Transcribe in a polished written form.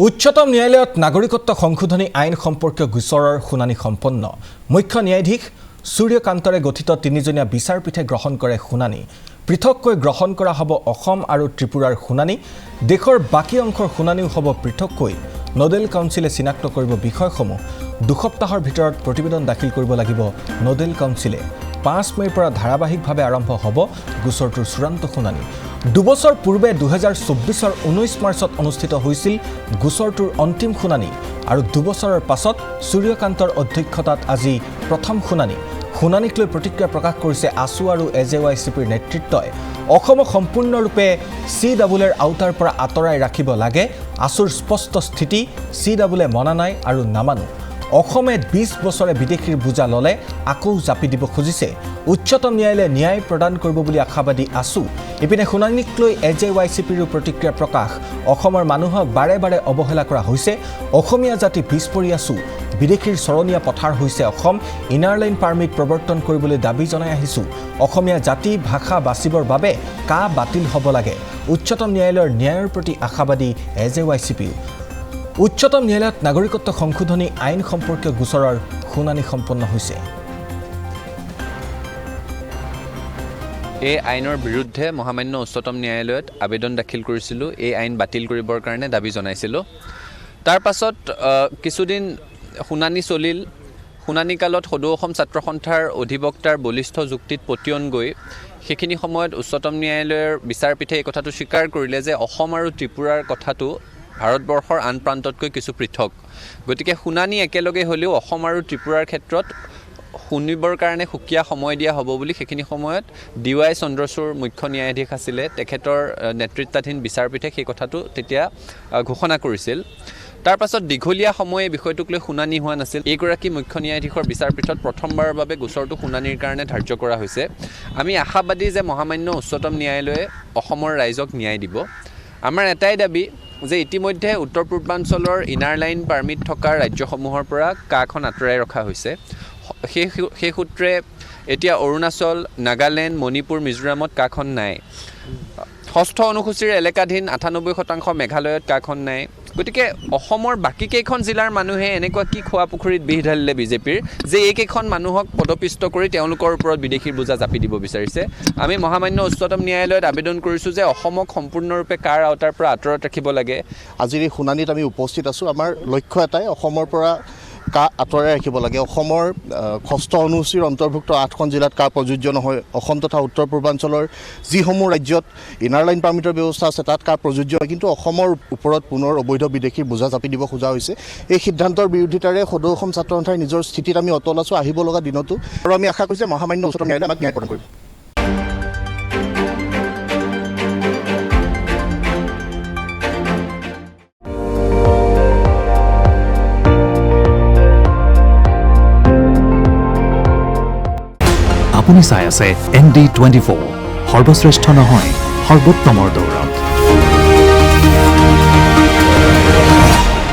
উচ্চতম ন্যায়ালয়ত নাগৰিকত্ব সংশোধনী আইন সম্পৰ্কীয় গোচৰৰ শুনানি সম্পন্ন মুখ্য ন্যায়াধীশ সূৰ্যকান্তৰে গঠিত তিনিজনীয়া বিচাৰপীঠে গ্ৰহণ কৰে শুনানি পৃথককৈ গ্ৰহণ কৰা হ'ব অসম আৰু ত্ৰিপুৰাৰ শুনানি দেশৰ বাকী অংশৰ শুনানিও হ'ব পৃথককৈ নোডেল কাউন্সিলে চিনাক্ত কৰিব বিষয়সমূহ দুসপ্তাহৰ ভিতৰত প্ৰতিবেদন দাখিল কৰিব লাগিব নোডেল কাউন্সিলে 5 মেৰ পৰা ধাৰাবাহিকভাৱে আৰম্ভ হ'ব গোচৰটোৰ চূড়ান্ত শুনানি দুবছৰ পূৰ্বে 2024 19 মাৰ্চত অনুষ্ঠিত হৈছিল গোচৰটোৰ অন্তিম শুনানি আৰু দুবছৰৰ পাছত সূৰ্যকান্তৰ অধ্যক্ষতাত আজি প্ৰথম শুনানিক লৈ প্ৰতিক্ৰিয়া প্ৰকাশ কৰিছে আসু আৰু এজেৱাইচিপিৰ নেতৃত্বই অসমক সম্পূৰ্ণৰূপে CWৰ আউটাৰ পৰা আঁতৰাই ৰাখিব লাগে আসুৰ স্পষ্ট স্থিতি CWে মনা নাই আৰু নামানো অসমে 20 বছৰে বিদেশীৰ বুজা ললে আকৌ জাপি দিব খুজিছে উচ্চতম ন্যায়ালয়ে ন্যায় প্ৰদান কৰিব বুলি আশাবাদী আসু ইপিনে শুনানিক লৈ এজেৱাইচিপিৰ প্ৰতিক্ৰিয়া প্ৰকাশ অসমৰ মানুহক বাৰে বাৰে অৱহেলা কৰা হৈছে অসমীয়া জাতি পিছ পৰি আছো বিদেশীৰ চৰণীয়া পথাৰ হৈছে অসম ইনাৰ লাইন পাৰমিট প্ৰৱৰ্তন কৰিবলৈ দাবী জনাই আহিছো অসমীয়া জাতি ভাষা বাচিবৰ বাবে কা বাতিল হ'ব লাগে উচ্চতম ন্যায়ালয়ৰ ন্যায়ৰ প্ৰতি আশাবাদী এজেৱাইচিপি উচ্চতম ন্যায়ালয়ত নাগৰিকত্ব সংশোধনী আইন সম্পৰ্কীয় গোচৰৰ শুনানি সম্পন্ন হৈছে এই আইনৰ বিৰুদ্ধে মহামান্য উচ্চতম ন্যায়ালয়ত আবেদন দাখিল কৰিছিলোঁ এই আইন বাতিল কৰিবৰ কাৰণে দাবী জনাইছিলোঁ তাৰ পাছত কিছুদিন শুনানি চলিল শুনানিকালত সদৌ অসম ছাত্ৰ সন্থাৰ অধিবক্তাৰ বলিষ্ঠ যুক্তিত পতিয়ন গৈ সেইখিনি সময়ত উচ্চতম ন্যায়ালয়ৰ বিচাৰপীঠে এই কথাটো স্বীকাৰ কৰিলে যে অসম আৰু ত্ৰিপুৰাৰ কথাটো ভাৰতবৰ্ষৰ আন প্ৰান্ততকৈ কিছু পৃথক গতিকে শুনানি একেলগে হ'লেও অসম আৰু ত্ৰিপুৰাৰ ক্ষেত্ৰত শুনিবৰ কাৰণে সুকীয়া সময় দিয়া হ'ব বুলি সেইখিনি সময়ত DY চন্দ্ৰচূড় মুখ্য ন্যায়াধীশ আছিলে তেখেতৰ নেতৃত্বাধীন বিচাৰপীঠে সেই কথাটো তেতিয়া ঘোষণা কৰিছিল তাৰ পাছত দীঘলীয়া সময়ে বিষয়টোক লৈ শুনানি হোৱা নাছিল এইগৰাকী মুখ্য ন্যায়াধীশৰ বিচাৰপীঠত প্ৰথমবাৰৰ বাবে গোচৰটো শুনানিৰ কাৰণে ধাৰ্য কৰা হৈছে আমি আশাবাদী যে মহামান্য উচ্চতম ন্যায়ালয়ে অসমৰ ৰাইজক ন্যায় দিব আমাৰ এটাই দাবী যে ইতিমধ্যে উত্তৰ পূৰ্বাঞ্চলৰ ইনাৰ লাইন পাৰমিট থকা ৰাজ্যসমূহৰ পৰা কাখন আঁতৰাই ৰখা হৈছে সেই সূত্ৰে এতিয়া অৰুণাচল নাগালেণ্ড মণিপুৰ মিজোৰামত কাখন নাই ষষ্ঠ অনুসূচীৰ এলেকাধীন 98% মেঘালয়ত কাখন নাই গতিকে অসমৰ বাকী কেইখন জিলাৰ মানুহে এনেকুৱা কি খোৱা পুখুৰীত বিহ ঢালিলে বিজেপিৰ যে এইকেইখন মানুহক পদপিষ্ট কৰি তেওঁলোকৰ ওপৰত বিদেশীৰ বুজা জাপি দিব বিচাৰিছে আমি মহামান্য উচ্চতম ন্যায়ালয়ত আবেদন কৰিছোঁ যে অসমক সম্পূৰ্ণৰূপে কাৰ আওতাৰ পৰা আঁতৰত ৰাখিব লাগে আজিৰ এই শুনানিত আমি উপস্থিত আছোঁ আমাৰ লক্ষ্য এটাই অসমৰ পৰা কা আঁতৰাই ৰাখিব লাগে অসমৰ ষষ্ঠ অনুসূচীৰ অন্তৰ্ভুক্ত 8খন জিলাত কা প্ৰযোজ্য নহয় অসম তথা উত্তৰ পূৰ্বাঞ্চলৰ যিসমূহ ৰাজ্যত ইনাৰ লাইন পাৰমিটৰ ব্যৱস্থা আছে তাত কা প্ৰযোজ্য কিন্তু অসমৰ ওপৰত পুনৰ অবৈধ বিদেশীৰ বুজা জাপি দিব খোজা হৈছে এই সিদ্ধান্তৰ বিৰোধিতাৰে সদৌ অসম ছাত্ৰ সন্থাই নিজৰ স্থিতিত আমি অটল আছোঁ আহিব লগা দিনতো আৰু আমি আশা কৰিছোঁ মহামান্য উচ্চতম ন্যায়ালয়ে আমাক ন্যায় প্ৰদান কৰিব আপুনি চাই আছে ND24 সৰ্বশ্ৰেষ্ঠ নহয় সৰ্বোত্তমৰ দৌৰত